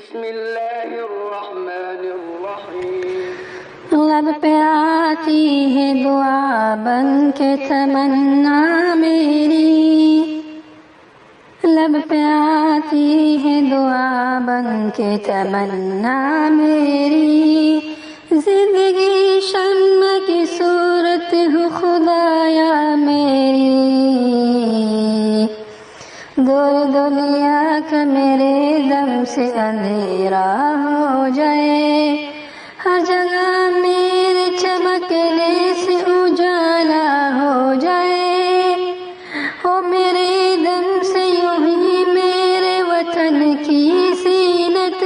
بسم اللہ الرحمن الرحیم. لب پہ آتی ہے دعا بن کے تمنا میری، لب پہ آتی ہے دعا بن کے تمنا میری، زندگی شمع کی صورت ہو خدایا میری، دور دنیا کا میرے دم سے اندھیرا ہو جائے، ہر جگہ میرے چمکنے سے اجالا ہو جائے، ہو میرے دم سے یوں ہی میرے وطن کی زینت،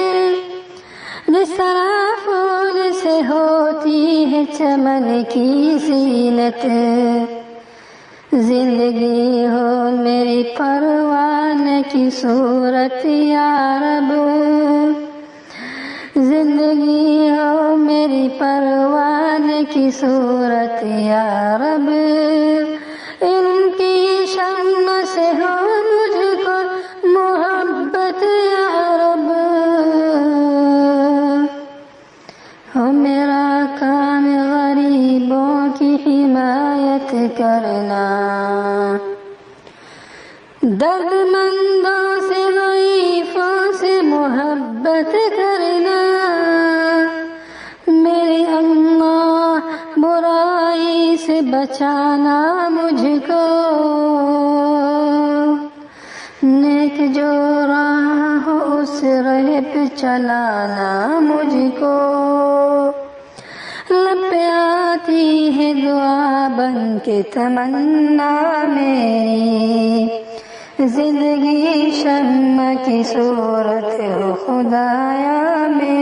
جس طرح پھول سے ہوتی ہے چمن کی زینت، زندگی ہو میری پروان کی صورت یا رب، زندگی ہو میری پروان کی صورت یا رب، ان کی شمع سے ہو مجھ کو محبت یا رب، ہو میرا کام غریبوں کی حمایت کرنا، درد مندوں سے ضعیفوں سے محبت کرنا، میرے اللہ برائی سے بچانا مجھ کو، نیک جو راہ ہو اس راہ پہ چلانا مجھ کو، لب پہ آتی ہے دعا بن کے تمنا میری، زندگی شمع کی صورت ہو خدایا میری۔